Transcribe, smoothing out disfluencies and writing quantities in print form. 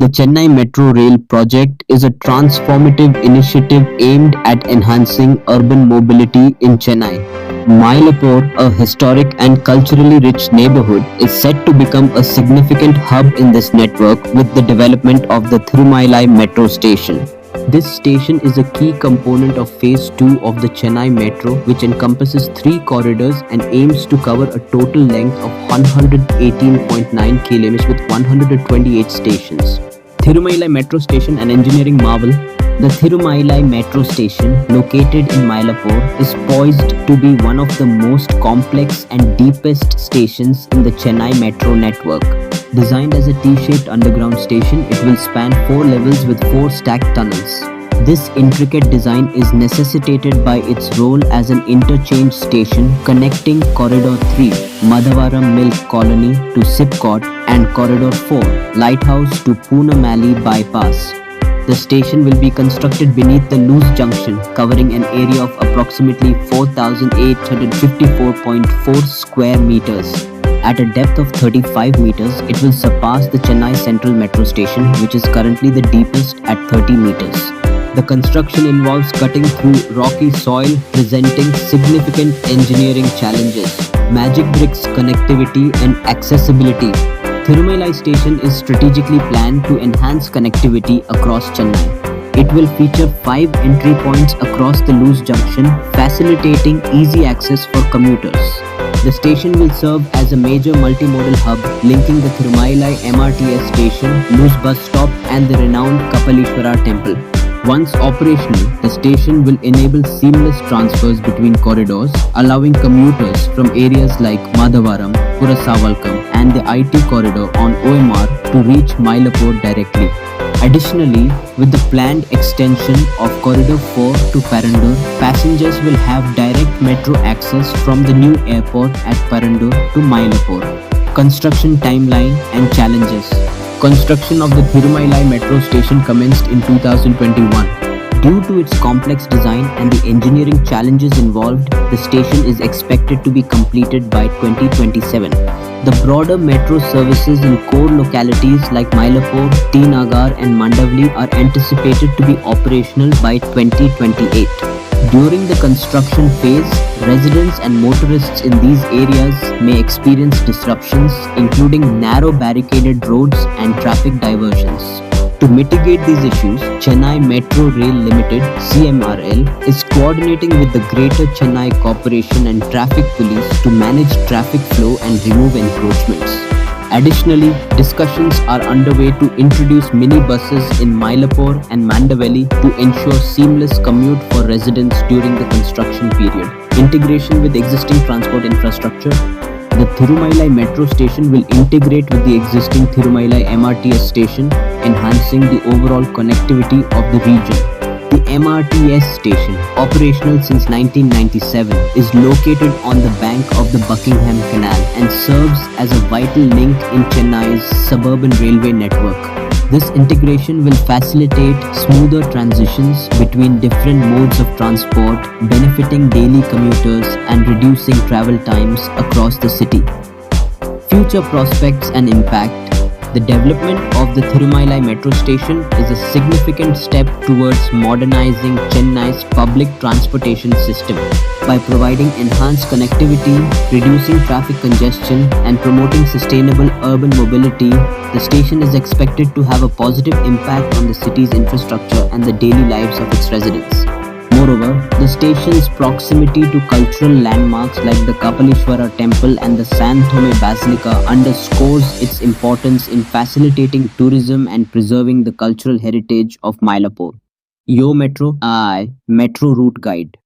The Chennai Metro Rail project is a transformative initiative aimed at enhancing urban mobility in Chennai. Mylapore, a historic and culturally rich neighborhood, is set to become a significant hub in this network with the development of the Thirumailai metro station. This station is a key component of Phase 2 of the Chennai Metro, which encompasses 3 corridors and aims to cover a total length of 118.9 km with 128 stations. Thirumailai Metro Station, an engineering marvel. The Thirumailai Metro Station, located in Mylapore, is poised to be one of the most complex and deepest stations in the Chennai Metro network. Designed as a T-shaped underground station, it will span 4 levels with 4 stacked tunnels. This intricate design is necessitated by its role as an interchange station connecting Corridor 3, Madhavaram Milk Colony to Sipcot, and Corridor 4, Lighthouse to Poonamally Bypass. The station will be constructed beneath the loose junction, covering an area of approximately 4,854.4 square meters. At a depth of 35 meters, it will surpass the Chennai Central Metro Station, which is currently the deepest at 30 meters. The construction involves cutting through rocky soil, presenting significant engineering challenges. Magic bricks connectivity and accessibility. Thirumailai station is strategically planned to enhance connectivity across Chennai. It will feature 5 entry points across the loose junction, facilitating easy access for commuters. The station will serve as a major multimodal hub linking the Thirumailai MRTS station, loose bus stop and the renowned Kapalishwara temple. Once operational, the station will enable seamless transfers between corridors, allowing commuters from areas like Madhavaram, Purasavalkam and the IT corridor on OMR to reach Mylapore directly. Additionally, with the planned extension of Corridor 4 to Parandur, passengers will have direct metro access from the new airport at Parandur to Mylapore. Construction timeline and challenges. Construction of the Thirumailai metro station commenced in 2021. Due to its complex design and the engineering challenges involved, the station is expected to be completed by 2027. The broader metro services in core localities like Mylapore, T. Nagar and Mandavli are anticipated to be operational by 2028. During the construction phase, residents and motorists in these areas may experience disruptions, including narrow barricaded roads and traffic diversions. To mitigate these issues, Chennai Metro Rail Limited (CMRL) is coordinating with the Greater Chennai Corporation and Traffic Police to manage traffic flow and remove encroachments. Additionally, discussions are underway to introduce mini-buses in Mylapore and Mandaveli to ensure seamless commute for residents during the construction period. Integration with existing transport infrastructure. The Thirumailai metro station will integrate with the existing Thirumailai MRTS station, enhancing the overall connectivity of the region. The MRTS station, operational since 1997, is located on the bank of the Buckingham Canal and serves as a vital link in Chennai's suburban railway network. This integration will facilitate smoother transitions between different modes of transport, benefiting daily commuters and reducing travel times across the city. Future prospects and impact. The development of the Thirumailai metro station is a significant step towards modernizing Chennai's public transportation system. By providing enhanced connectivity, reducing traffic congestion, and promoting sustainable urban mobility, the station is expected to have a positive impact on the city's infrastructure and the daily lives of its residents. Moreover, the station's proximity to cultural landmarks like the Kapalishwara temple and the San Thome Basilica underscores its importance in facilitating tourism and preserving the cultural heritage of Mylapore. Yo Metro, I, Metro Route Guide.